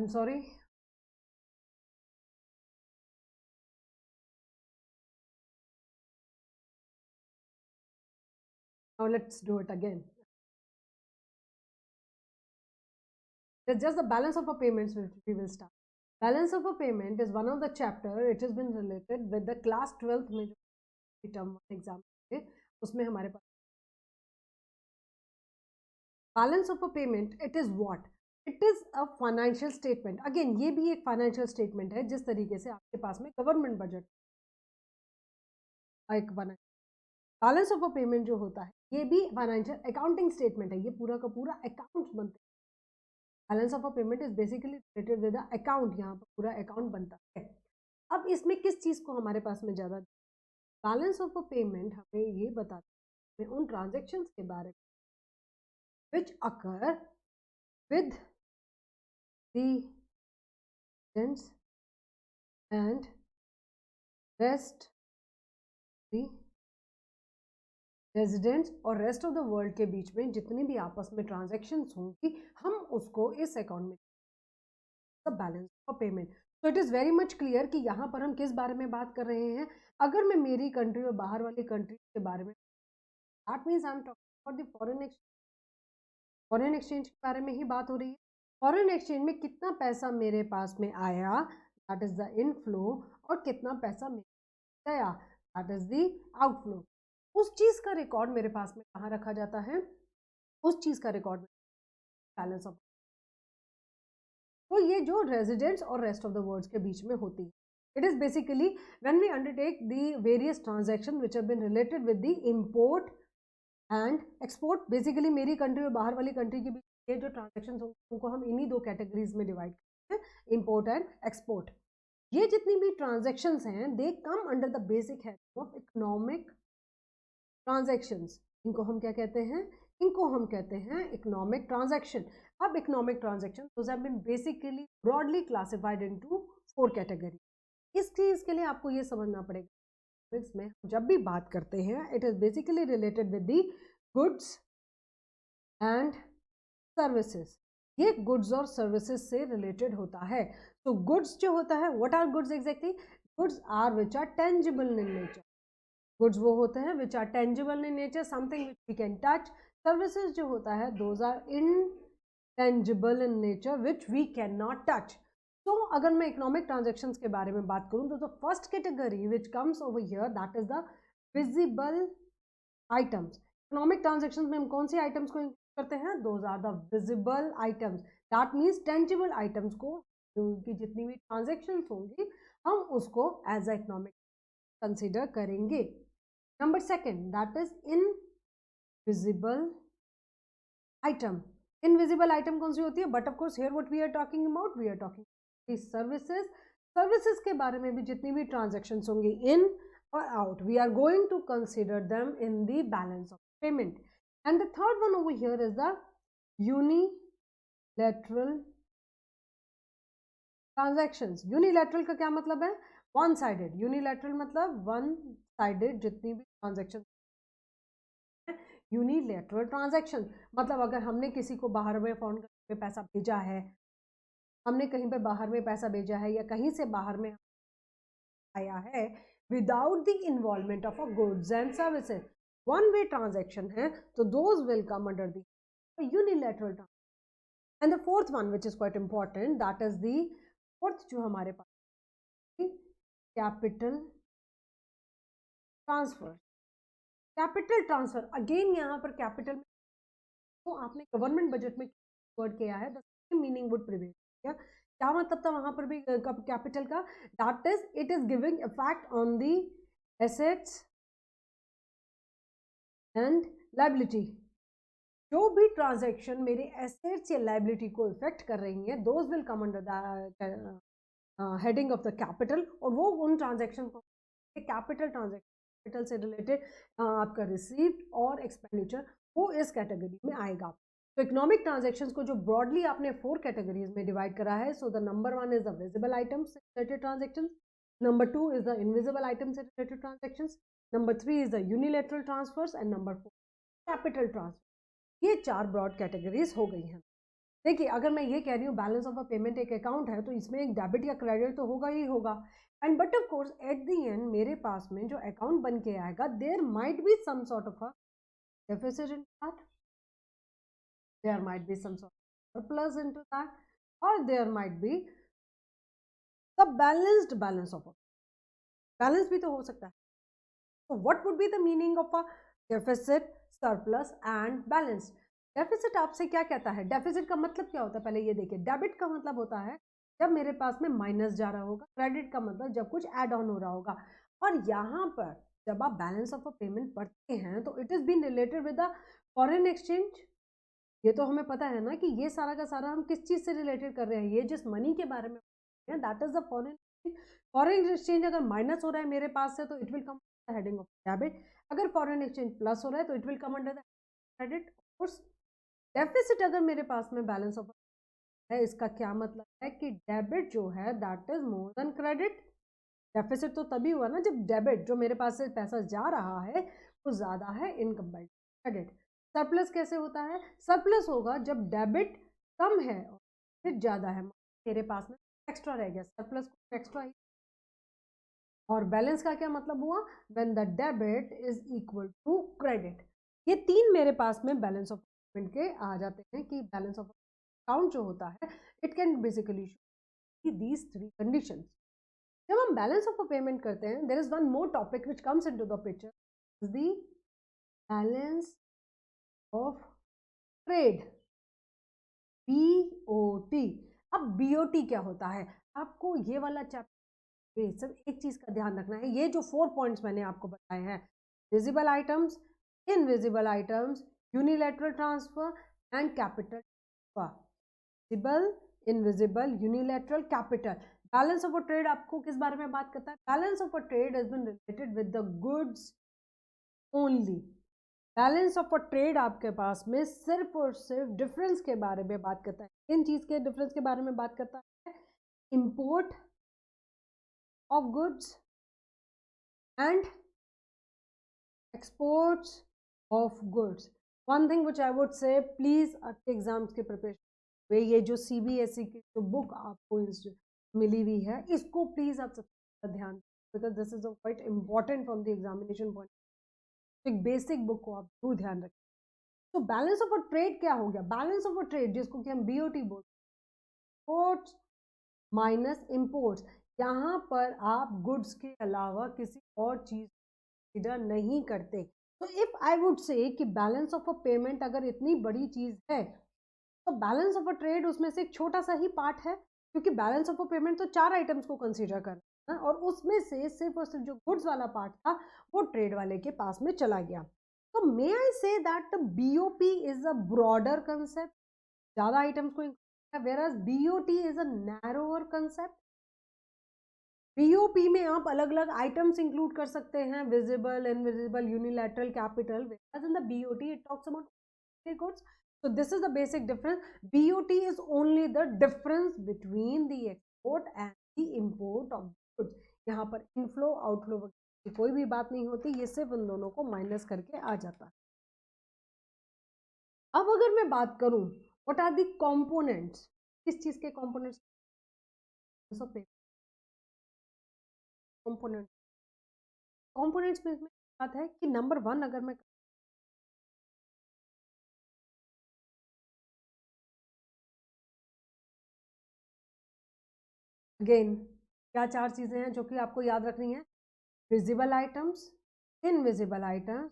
I'm sorry. Now let's do it again. It's just the balance of a payments which we will start. Balance of a payment is one of the chapter. It has been related with the class 12th में जो term exam है उसमें हमारे पास balance of a payment. It is what? It is a financial statement. Again ये भी एक financial statement है जिस तरीके से आपके पास में government budget एक बना बैलेंस ऑफ अ पेमेंट जो होता है ये भी फाइनेंशियल अकाउंटिंग स्टेटमेंट है. ये पूरा का पूरा अकाउंट्स बनते हैं. Balance of a payment is basically related with the account. यहाँ पर पूरा अकाउंट बनता है. अब इसमें किस चीज़ को हमारे पास में ज़्यादा बैलेंस ऑफ अ पेमेंट हमें ये बताते हैं उन ट्रांजेक्शन्स के बारे में which occur with the and rest the residents और रेस्ट ऑफ द वर्ल्ड के बीच में जितनी भी आपस में ट्रांजेक्शन्स होंगी हम उसको इस अकाउंट में बैलेंस ऑफ पेमेंट. तो it is very much clear कि यहाँ पर हम किस बारे में बात कर रहे हैं. अगर मैं मेरी कंट्री और बाहर वाली कंट्री के बारे में that means I am talking about the foreign exchange. Foreign exchange के बारे में ही बात हो रही है. फॉरेन एक्सचेंज में कितना पैसा मेरे पास में आया दैट इज द इनफ्लो और कितना पैसा मेरे गया दैट इज द आउटफ्लो. उस चीज़ का रिकॉर्ड मेरे पास में कहाँ रखा जाता है. उस चीज़ का रिकॉर्ड बैलेंस ऑफ. तो ये जो रेजिडेंट्स और रेस्ट ऑफ द वर्ल्ड के बीच में होती है. It is basically when we undertake the various transaction which have been related with the import and export. Basically मेरी कंट्री और बाहर वाली कंट्री के बीच ये जो ट्रांजैक्शन होंगे उनको हम इन्हीं दो कैटेगरीज में डिवाइड करते हैं, इंपोर्ट एंड एक्सपोर्ट. ये जितनी भी ट्रांजैक्शंस हैं they come under the basic head of economic transactions. इनको हम क्या कहते हैं. इनको हम कहते हैं इकोनॉमिक ट्रांजैक्शन. अब economic transaction those have been basically broadly classified into 4 category. इस चीज़ के लिए आपको ये समझना पड़ेगा में जब भी बात करते हैं it is basically related with the goods and services. ये गुड्स और सर्विसेज से रिलेटेड होता है. तो गुड्स जो होता है what are goods exactly. Goods are which are tangible in nature. Goods वो होते हैं which are tangible in nature, something which we can touch. Services जो होता है those are intangible in nature which we can not touch. तो अगर मैं economic transactions के बारे में बात करूं तो first category which comes over here that is the visible items. Economic transactions में हम कौन सी आइटम्स को इंक्लूड करते हैं. Those are the visible items. That means tangible items को की जितनी भी ट्रांजैक्शंस होंगी हम उसको एज अ इकोनॉमिक कंसिडर करेंगे. Number second that is invisible item. Invisible item कौन सी होती है. But of course here what we are talking about we are talking services. Services के बारे में भी जितनी भी ट्रांजैक्शंस होंगी इन और out we are going to consider them in the balance of payment. And the third one over here is the unilateral transactions. Unilateral का क्या मतलब है. One sided. यूनिलैटरल मतलब वन साइडेड जितनी भी ट्रांजैक्शन. यूनिलैटरल ट्रांजैक्शन मतलब अगर हमने किसी को बाहर में फॉरेन में पैसा भेजा है, हमने कहीं पे बाहर में पैसा भेजा है या कहीं से बाहर में आया है without the involvement of a goods and services, one way transaction है तो those will come under the unilateral transaction. And the fourth one which is quite important that is the fourth जो हमारे पास capital transfer. Capital transfer again यहाँ पर capital में तो आपने गवर्नमेंट बजट में वर्ड किया है द मीनिंग वुड प्रिवेल. क्या मतलब था वहां पर भी कैपिटल का. That is it is giving effect on the assets and liability. जो भी ट्रांजैक्शन मेरे एसेट्स या लायबिलिटी को इफेक्ट कर रही है those will come under the heading of the capital. और वो उन ट्रांजैक्शन को कैपिटल ट्रांजैक्शन कैपिटल से रिलेटेड आपका रिसीव्ड और एक्सपेंडिचर वो इस कैटेगरी में आएगा. तो इकोनॉमिक ट्रांजैक्शंस को जो ब्रॉडली आपने 4 कैटेगरीज में डिवाइड करा है. So the number 1 is the visible items से related transactions, number 2 is the invisible items से related transactions, number 3 is the unilateral transfers and number 4 capital transfer. ये 4 ब्रॉड कैटेगरीज हो गई हैं. देखिए अगर मैं ये कह रही हूँ बैलेंस ऑफ अ पेमेंट एक अकाउंट है तो इसमें एक डेबिट या क्रेडिट तो होगा ही होगा, and but of course at the end मेरे पास में जो अकाउंट बन के आएगा there might be some sort of a deficit in that, there might be some sort of surplus into that, और there might be the balanced balance of, balance भी तो हो सकता है। So what would be the meaning of a deficit, surplus and balance? Deficit आपसे क्या कहता है? डेफिसिट का मतलब क्या होता है? पहले ये देखिए, डेबिट का मतलब होता है जब मेरे पास में माइनस जा रहा होगा, क्रेडिट का मतलब जब कुछ एड ऑन हो रहा होगा, और यहाँ पर जब आप बैलेंस ऑफ अ पेमेंट पढ़ते हैं तो it is been related with the foreign exchange. ये तो हमें पता है ना कि ये सारा का सारा हम किस चीज से रिलेटेड कर रहे हैं, ये जिस मनी के बारे में that is the foreign, foreign exchange अगर माइनस हो रहा है मेरे पास से तो it will come the heading of debit, अगर फॉरेन एक्सचेंज प्लस हो रहा है तो it will come under the credit. Of deficit अगर मेरे पास में बैलेंस ऑफ है, इसका क्या मतलब है कि डेबिट जो है that is more then credit. Deficit तो तभी हुआ ना जब डेबिट जो मेरे पास से पैसा जा रहा है वो ज्यादा है इन कंपेयर क्रेडिट। सरप्लस कैसे होता है? सरप्लस होगा जब डेबिट कम है और क्रेडिट ज्यादा है, मेरे पास में एक्स्ट्रा रह गया, सरप्लस एक्स्ट्रा ही। और बैलेंस का क्या मतलब हुआ? When the debit is equal to credit. ये तीन मेरे पास में बैलेंस ऑफ पेमेंट के आ जाते हैं कि बैलेंस ऑफ अकाउंट जो होता है it can basically show these three conditions. जब हम बैलेंस ऑफ पेमेंट करते हैं there is one more topic which comes into the picture, is the balance of trade, BOT. अब बीओटी क्या होता है? आपको ये वाला चैप्टर सिर्फ एक चीज का ध्यान रखना है, ये जो 4 पॉइंट्स मैंने आपको बताए हैं, visible items, invisible items, unilateral transfer and capital transfer. Visible, invisible, unilateral, capital. Balance of a trade आपको किस बारे में बात करता है? Balance of a trade has been related with the goods only. Balance of a trade आपके पास में सिर्फ और सिर्फ डिफरेंस के बारे में बात करता है। किन चीज के डिफरेंस के बारे में बात करता है? Import of goods and exports of goods. One thing which I would say, please आपके एग्जाम्स के प्रिपरेशन में ये जो सीबीएसई की जो बुक आपको मिली हुई है इसको प्लीज आप सबसे ध्यान, because this is quite important from the examination point. एक बेसिक बुक को आप जरूर ध्यान रखें। तो बैलेंस ऑफ अ ट्रेड क्या हो गया? बैलेंस ऑफ अ ट्रेड जिसको कि हम बीओटी बोलते हैं, एक्सपोर्ट्स माइनस इंपोर्ट्स। यहाँ पर आप गुड्स के अलावा किसी और चीज कंसिडर नहीं करते। तो इफ आई वुड से कि बैलेंस ऑफ अ पेमेंट अगर इतनी बड़ी चीज है तो बैलेंस ऑफ अ ट्रेड उसमें से एक छोटा सा ही पार्ट है, क्योंकि बैलेंस ऑफ अ पेमेंट तो 4 आइटम्स को कंसीडर कर रहा है और उसमें से सिर्फ और सिर्फ जो गुड्स वाला पार्ट था वो ट्रेड वाले के पास में चला गया। तो may I say that BOP is a broader concept, ज्यादा आइटम्स को, whereas BOT is a narrower concept. BOP में आप अलग अलग आइटम्स इंक्लूड कर सकते हैं, visible, invisible, unilateral, capital, whereas in the BOT it talks about goods. So this is the basic difference. BOT is only the difference between the export and the import of goods. यहाँ पर inflow outflow की कोई भी बात नहीं होती, ये सिर्फ उन दोनों को माइनस करके आ जाता है। अब अगर मैं बात करूं व्हाट आर दी कंपोनेंट्स, किस चीज के कंपोनेंट्स? कंपोनेंट, कंपोनेंट्स में बात है कि नंबर 1 अगर मैं अगेन क्या 4 चीजें हैं जो कि आपको याद रखनी है? Visible items, invisible items,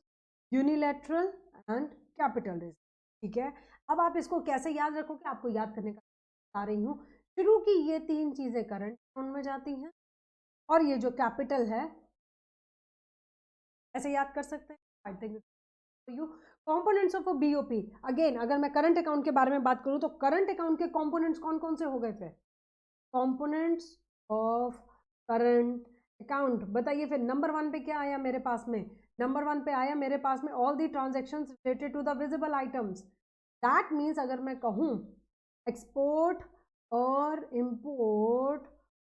unilateral and capital risk. ठीक है, अब आप इसको कैसे याद रखोगे? आपको याद करने का बता रही हूँ। शुरू की ये 3 चीजें करंट अकाउंट में जाती हैं और ये जो कैपिटल है ऐसे याद कर सकते हैं। I think you components of a BOP. Again अगर मैं करंट अकाउंट के बारे में बात करूं तो करंट अकाउंट के कंपोनेंट्स कौन कौन से हो गए? फिर कंपोनेंट्स ऑफ करंट अकाउंट बताइए। फिर नंबर 1 पे क्या आया मेरे पास में? नंबर 1 पे आया मेरे पास में all the transactions related to the visible items. That means अगर मैं कहूं एक्सपोर्ट और इंपोर्ट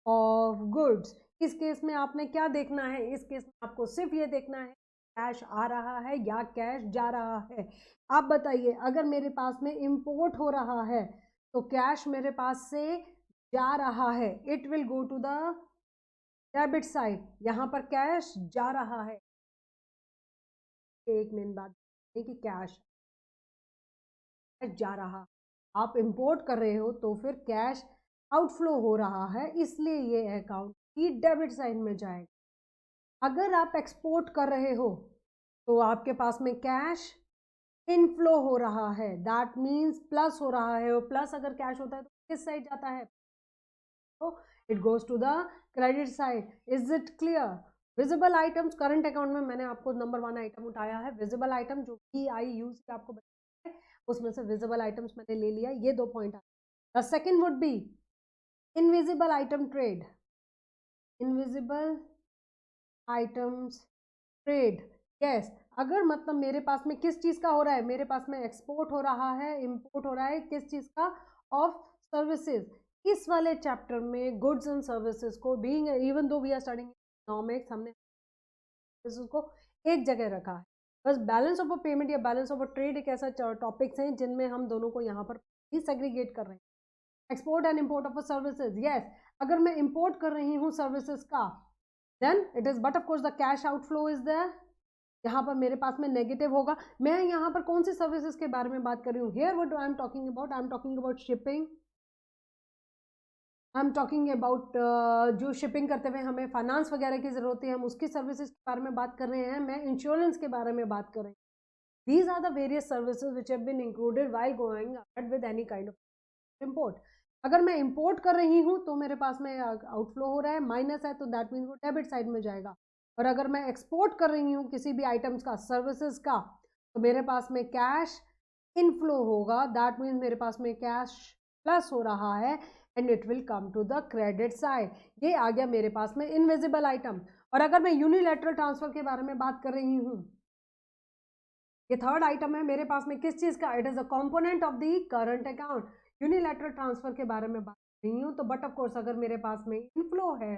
ऑफ गुड्स, इस केस में आपने क्या देखना है? इस केस में आपको सिर्फ ये देखना है कैश आ रहा है या कैश जा रहा है। आप बताइए, अगर मेरे पास में इंपोर्ट हो रहा है तो कैश मेरे पास से जा रहा है, it will go to the debit side. यहाँ पर कैश जा रहा है। एक मेन बात है कि कैश जा रहा, आप इंपोर्ट कर रहे हो तो फिर कैश आउटफ्लो हो रहा है, इसलिए ये अकाउंट की डेबिट साइड में जाएगा। अगर आप एक्सपोर्ट कर रहे हो तो आपके पास में कैश इनफ्लो हो रहा है, दैट मीन्स प्लस हो रहा है, और प्लस अगर कैश होता है तो किस साइड जाता है? तो it goes to the credit side. Is it clear? Visible items current account में मैंने आपको नंबर 1 आइटम उठाया है, विजिबल आइटम, जो VIUC आपको बताया है, उसमें से विजिबल आइटम्स मैंने ले लिया। ये 2 पॉइंट है। The second would be invisible item trade. Invisible items trade, yes. अगर मतलब मेरे पास में किस चीज़ का हो रहा है, मेरे पास में एक्सपोर्ट हो रहा है, इंपोर्ट हो रहा है, किस चीज़ का? Of services. इस वाले चैप्टर में गुड्स एंड सर्विसेज को being, even though we are studying economics, हमने को एक जगह रखा है। बस बैलेंस ऑफ अ पेमेंट या बैलेंस ऑफ अ ट्रेड एक ऐसा टॉपिक्स हैं जिनमें हम दोनों को यहाँ पर ही सेग्रीगेट कर रहे हैं। Export and import of a services, yes. अगर मैं इंपोर्ट कर रही हूँ सर्विसेज का, then it is, but of course the cash outflow is there. यहाँ पर मेरे पास में नेगेटिव होगा। मैं यहाँ पर कौन सी सर्विसेज के बारे में बात कर रही हूँ? Here what I am talking about, I am talking about shipping, I am talking about जो शिपिंग करते हुए हमें फाइनेंस वगैरह की जरूरत है, हम उसकी सर्विसेज के बारे में बात कर रहे हैं। मैं इंश्योरेंस के बारे में बात कर रही हूँ। These are the various services which have been included while going ahead with any kind of import. अगर मैं इंपोर्ट कर रही हूँ तो मेरे पास में आउटफ्लो हो रहा है, माइनस है, तो दैट मीन्स वो डेबिट साइड में जाएगा। और अगर मैं एक्सपोर्ट कर रही हूँ किसी भी आइटम्स का, सर्विसेज का, तो मेरे पास में कैश इनफ्लो होगा, दैट मीन्स मेरे पास में कैश प्लस हो रहा है, and it will come to the credit side. ये आ गया मेरे पास में इनविजिबल आइटम। और अगर मैं यूनिलैटरल ट्रांसफर के बारे में बात कर रही हूँ, ये थर्ड आइटम है मेरे पास में, किस चीज का? It is a component of the current account. Unilateral transfer के बारे में बात कर रही हूँ, तो बट ऑफ कोर्स अगर मेरे पास में इनफ्लो है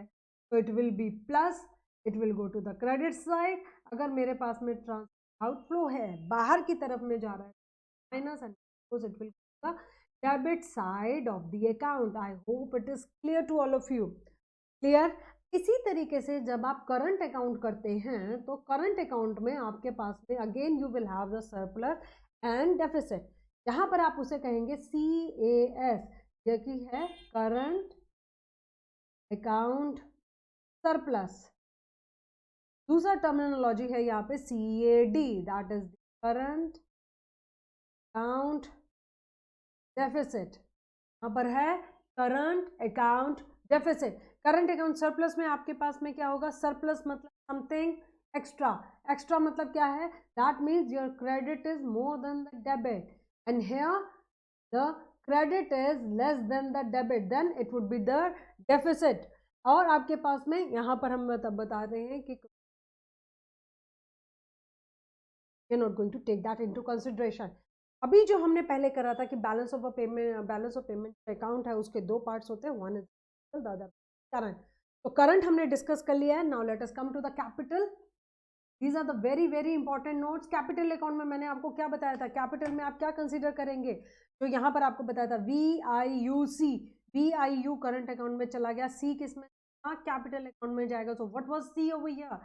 तो it will be plus, it will go to the credit side. अगर मेरे पास में आउटफ्लो है, बाहर की तरफ में जा रहा है, minus, and it will go to the debit side of the account. I hope it is clear to all of you. Clear? इसी तरीके से जब आप करंट अकाउंट करते हैं तो करंट अकाउंट में आपके पास में again you will have the surplus and deficit. यहाँ पर आप उसे कहेंगे CAS, जो कि है करंट अकाउंट सरप्लस। दूसरा टर्मिनोलॉजी है यहाँ पे CAD, that is current account deficit. यहाँ पर है current account deficit. Current account surplus में आपके पास में क्या होगा? सरप्लस मतलब समथिंग एक्स्ट्रा। एक्स्ट्रा मतलब क्या है? That means your credit is more than the debit, and here the credit is less than the debit, then it would be the deficit. और आपके पास में यहाँ पर हम बता रहे हैं कि you are not going to take that into consideration. अभी जो हमने पहले करा था कि बैलेंस ऑफ पेमेंट अकाउंट है, उसके 2 पार्ट्स होते हैं, one is the other current. तो करंट हमने डिस्कस कर लिया है। Now let us come to the capital. These are the very very important notes. Capital account में मैंने आपको क्या बताया था? कैपिटल में आप क्या कंसीडर करेंगे? जो यहाँ पर आपको बताया था VIUC, VIU करंट अकाउंट में चला गया, C किस में? हाँ, कैपिटल अकाउंट में जाएगा। So what was C over here?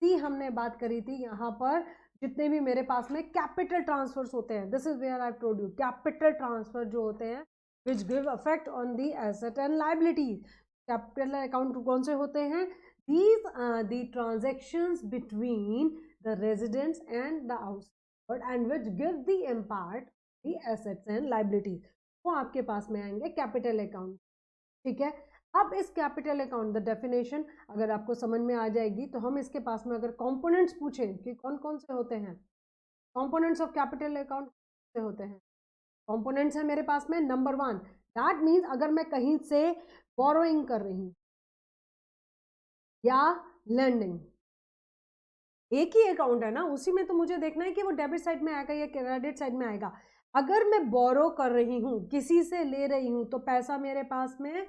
C हमने बात करी थी यहाँ पर जितने भी मेरे पास में कैपिटल ट्रांसफर्स होते हैं, this is where I told you, capital transfer जो होते हैं which give affect on the asset and liabilities. Capital account कौन से होते हैं? These are the transactions between the residents and the outside and which give the impact the assets and liabilities. वो आपके पास में आएंगे कैपिटल अकाउंट। ठीक है, अब इस कैपिटल अकाउंट द डेफिनेशन अगर आपको समझ में आ जाएगी तो हम इसके पास में अगर कंपोनेंट्स पूछें कि कौन कौन से होते हैं, कंपोनेंट्स ऑफ कैपिटल अकाउंट से होते हैं, कंपोनेंट्स है मेरे पास में नंबर 1, दैट मीन्स अगर मैं कहीं से बोरोइंग कर रही हूँ या लेंडिंग, एक ही अकाउंट है ना, उसी में तो मुझे देखना है कि वो डेबिट साइड में आएगा या क्रेडिट साइड में आएगा। अगर मैं बोरो कर रही हूँ, किसी से ले रही हूँ, तो पैसा मेरे पास में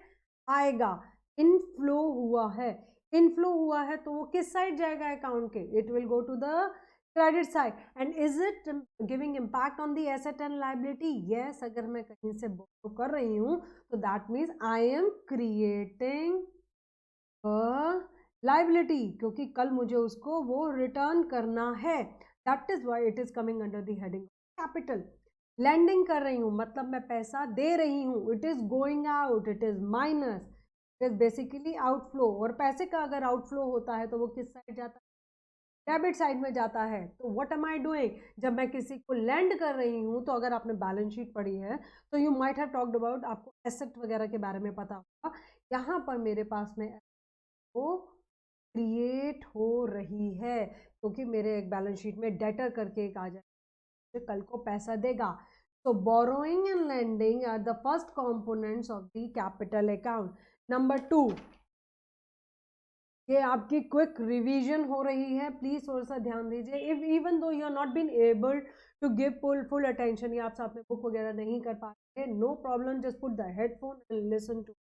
आएगा। इनफ्लो हुआ है, इनफ्लो हुआ है तो वो किस साइड जाएगा अकाउंट के? It will go to the credit side. And is it giving impact on the asset and liability? Yes. अगर मैं कहीं से बोरो कर रही हूँ तो that means I am creating liability, क्योंकि कल मुझे उसको वो रिटर्न करना है. That is why it is coming under the heading capital. Lending कर रही हूँ मतलब मैं पैसा दे रही हूँ. It is going out, it is minus, it is basically outflow. और पैसे का अगर आउटफ्लो होता है तो वो किस साइड जाता है? डेबिट साइड में जाता है. तो व्हाट एम आई डूइंग? जब मैं किसी को लैंड कर रही हूँ, तो अगर आपने बैलेंस शीट पढ़ी है तो you might have talked about, आपको एसेट वगैरह के बारे में पता होगा. यहाँ पर मेरे पास में वो क्रिएट हो रही है, क्योंकि मेरे एक बैलेंस शीट में डेटर करके एक आ जाए कल को पैसा देगा. तो borrowing and lending are the first components of the capital account. Number 2, ये आपकी क्विक रिवीजन हो रही है, प्लीज थोड़ा सा ध्यान दीजिए. If even though you are not been able to give full attention, या आप साथ में बुक वगैरह नहीं कर पा रहे, no problem, just put the headphone and listen to,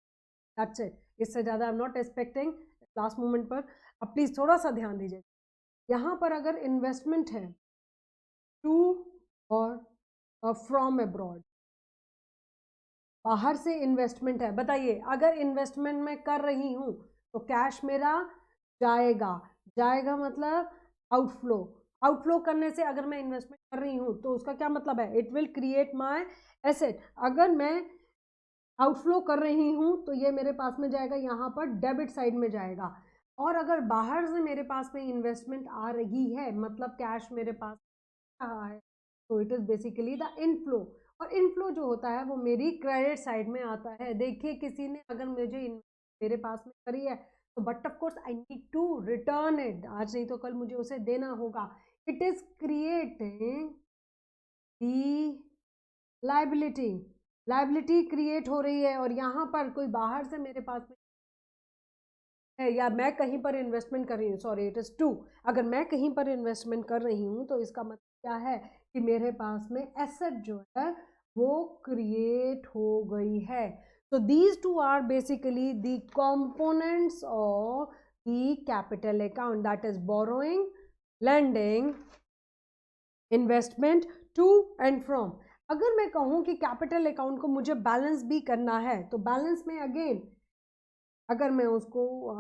that's it. इससे ज़्यादा I am not expecting last moment पर. अब प्लीज़ थोड़ा सा ध्यान दीजिए. यहाँ पर अगर इन्वेस्टमेंट है टू और फ्रॉम अब्रॉड, बाहर से इन्वेस्टमेंट है, बताइए अगर इन्वेस्टमेंट मैं कर रही हूँ तो कैश मेरा जाएगा. जाएगा मतलब आउटफ्लो. आउटफ्लो करने से अगर मैं इन्वेस्टमेंट कर रही हूँ तो उसका क्या मतलब है? It will create my asset. अगर मैं आउटफ्लो कर रही हूँ तो ये मेरे पास में जाएगा, यहाँ पर डेबिट साइड में जाएगा. और अगर बाहर से मेरे पास में इन्वेस्टमेंट आ रही है मतलब कैश मेरे पास रहा है, तो it is basically the inflow. और इनफ्लो जो होता है वो मेरी क्रेडिट साइड में आता है. देखिए किसी ने अगर मुझे मेरे पास में करी है तो but of course I need to return it. आज नहीं तो कल मुझे उसे देना होगा. It is creating the liability. Liability create हो रही है और यहाँ पर कोई बाहर से मेरे पास में है या मैं कहीं पर इन्वेस्टमेंट कर रही हूँ, सॉरी इट इज़ 2, अगर मैं कहीं पर इन्वेस्टमेंट कर रही हूँ तो इसका मतलब क्या है कि मेरे पास में एसेट जो है वो क्रिएट हो गई है. तो these two are basically the components of the capital account, that is borrowing, lending, investment, to and from. अगर मैं कहूँ कि कैपिटल अकाउंट को मुझे बैलेंस भी करना है तो बैलेंस में अगेन अगर मैं उसको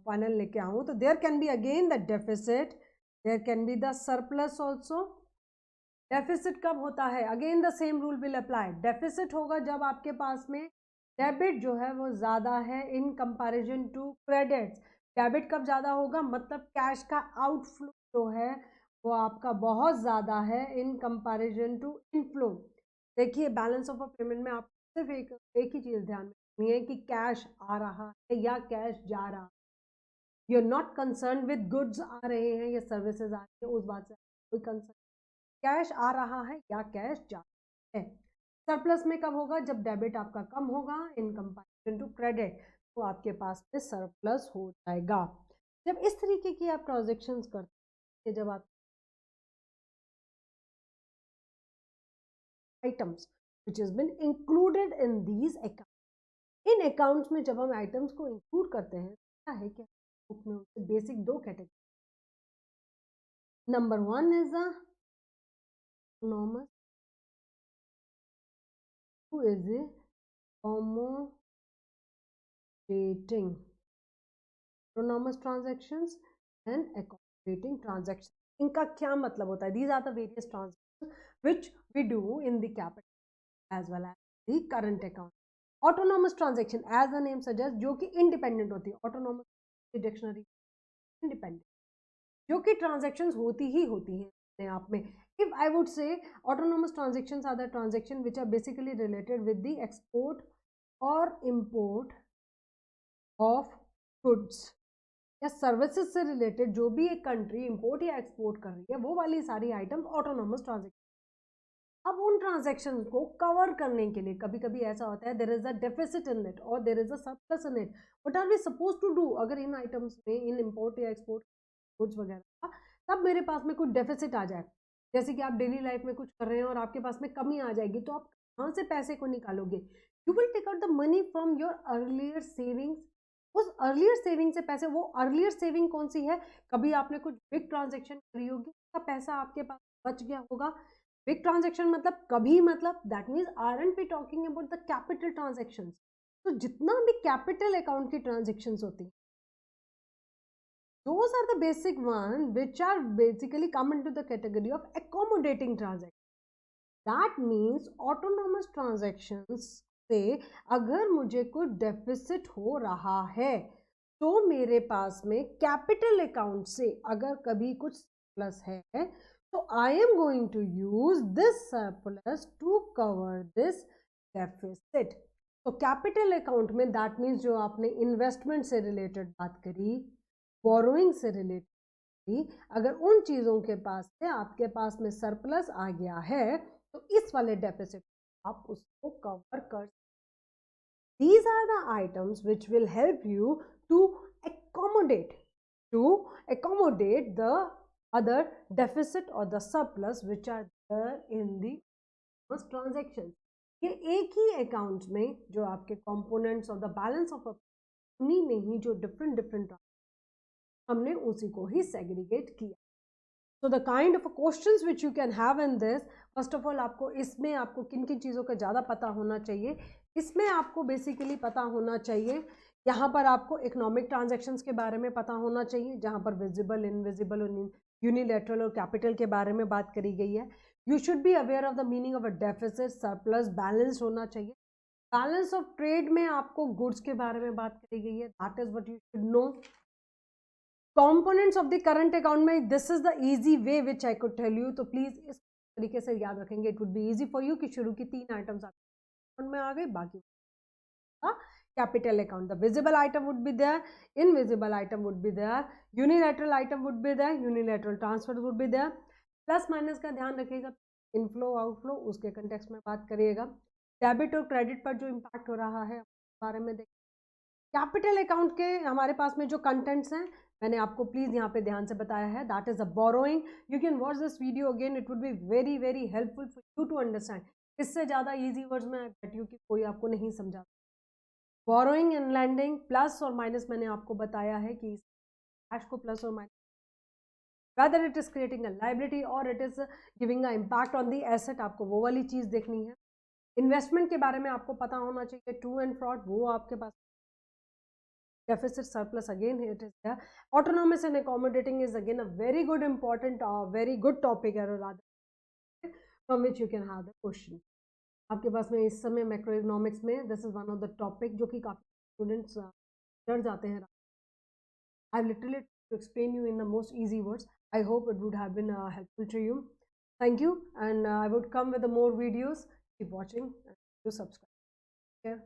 फाइनल लेके आऊँ तो there can be again the deficit, there can be the surplus also. Deficit कब होता है? Again the same rule will apply. Deficit होगा जब आपके पास में डेबिट जो है वो ज़्यादा है in comparison to credits. Debit कब ज़्यादा होगा? मतलब कैश का आउटफ्लो जो है वो आपका बहुत ज़्यादा है इन कंपैरिजन टू इनफ्लो. देखिए बैलेंस ऑफ अ पेमेंट में आप सिर्फ एक ही चीज़ ध्यान में रखनी है कि कैश आ रहा है या कैश जा रहा है. You are not concern with goods आ रहे हैं या सर्विसेज आ रही है, उस बात से कोई कंसर्न. कैश आ रहा है या कैश जा रहा है. सरप्लस में कब होगा? जब डेबिट आपका कम होगा इन कंपैरिजन टू क्रेडिट, तो आपके पास में सरप्लस हो जाएगा. जब इस तरीके की आप ट्रांजेक्शन्स करते हैं, जब आप items which is been included in these account, in accounts में जब हम आइटम्स को इंक्लूड करते हैं क्या है कि बुक में उनसे basic 2 category. Number 1 is a autonomous, 2 is a accommodating. Autonomous transactions and accommodating transactions. इनका क्या मतलब होता है? These are the various transactions which we do in the capital as well as the current account. Autonomous transaction as the name suggests जो कि independent होती है. Autonomous dictionary independent, जो कि transactions होती ही होती हैं अपने आप में. If I would say autonomous transactions are the transactions which are basically related with the export or import of goods या सर्विसेज से रिलेटेड जो भी एक कंट्री इंपोर्ट या एक्सपोर्ट कर रही है वो वाली सारी आइटम्स ऑटोनोमस ट्रांजेक्शन. अब उन ट्रांजेक्शन को कवर करने के लिए कभी कभी ऐसा होता है there is a deficit in it और there is a surplus in it. What are we suppose to do? अगर इन आइटम्स में इन इंपोर्ट या एक्सपोर्ट गुड्स वगैरह तब मेरे पास में कुछ डेफिसिट आ जाए, जैसे कि आप डेली लाइफ में कुछ कर रहे हैं और आपके पास में कमी आ जाएगी, तो आप कहाँ से पैसे को निकालोगे? You will take out the money from your earlier savings. उस अर्लियर सेविंग से पैसे, वो अर्लियर सेविंग कौन सी है? कभी आपने कुछ बिग ट्रांजेक्शन करी होगी का पैसा आपके पास बच गया होगा। बिग ट्रांजेक्शन मतलब कभी, मतलब that means aren't we talking about the capital transaction. तो जितना भी कैपिटल अकाउंट की ट्रांजेक्शन होती है, those are the basic one which are basically come into the category of accommodating transaction. That means autonomous transactions से अगर मुझे कोई डेफिसिट हो रहा है तो मेरे पास में कैपिटल अकाउंट से अगर कभी कुछ प्लस है तो I am going to use this surplus to cover this deficit. तो कैपिटल अकाउंट में दैट मीन्स जो आपने इन्वेस्टमेंट से रिलेटेड बात करी, बोरोइंग से रिलेटेड, अगर उन चीज़ों के पास से आपके पास में सरप्लस आ गया है तो इस वाले डेफिसिट आप उसको कवर कर। These are the items which will help you to accommodate the other deficit or the surplus which are there in the transactions. ये एक ही अकाउंट में जो आपके components of the balance of उन्हीं में ही जो डिफरेंट हमने उसी को ही सेग्रीगेट किया। So the kind of questions which you can have in this, first of all आपको इसमें आपको किन किन चीज़ों का ज़्यादा पता होना चाहिए। इसमें आपको बेसिकली पता होना चाहिए, यहाँ पर आपको इकोनॉमिक ट्रांजैक्शंस के बारे में पता होना चाहिए, जहाँ पर विजिबल, इनविजिबल और यूनिलैटरल और कैपिटल के बारे में बात करी गई है। You should be aware of the meaning of a deficit, surplus, balance होना चाहिए। बैलेंस ऑफ ट्रेड में आपको गुड्स के बारे में बात करी गई है, that is what you should know. Components of the current account में this is the easy way which I could tell you, तो प्लीज इस तरीके से याद रखेंगे, it would be easy for you कि शुरू की 3 आइटम्स अकाउंट में आ गए, बाकी capital account, the visible item would be there, invisible item would be there, unilateral item would be there, unilateral transfer would be there. Plus minus का ध्यान रखिएगा, इनफ्लो आउटफ्लो उसके कंटेक्स्ट में बात करिएगा। डेबिट और क्रेडिट पर जो इम्पैक्ट हो रहा है बारे में देखिए। कैपिटल अकाउंट के हमारे पास में जो कंटेंट्स हैं मैंने आपको प्लीज यहाँ पे ध्यान से बताया है, that is a borrowing. You can watch this video again, it would be very very helpful for you to understand. इससे ज़्यादा इजी वर्ड्स में आई बेट यू कि कोई आपको नहीं समझा। बोरोइंग एंड लैंडिंग, प्लस और माइनस मैंने आपको बताया है कि कैश को प्लस और minus, whether it is creating a liability or it is giving a impact on the asset, आपको वो वाली चीज़ देखनी है। इन्वेस्टमेंट के बारे में आपको पता होना चाहिए, ट्रू एंड फ्रॉड वो आपके पास। Deficit surplus again it is there. Autonomous and accommodating is again a very good important very good topic or rather from which you can have the question. आपके पास में इस समय मैक्रो इकोनॉमिक्स में this is one of the topic जो कि काफ़ी students डर जाते हैं। I literally to explain you in the most easy words. I hope it would have been helpful to you. Thank you and I would come with more videos. Keep watching and do subscribe. Take care.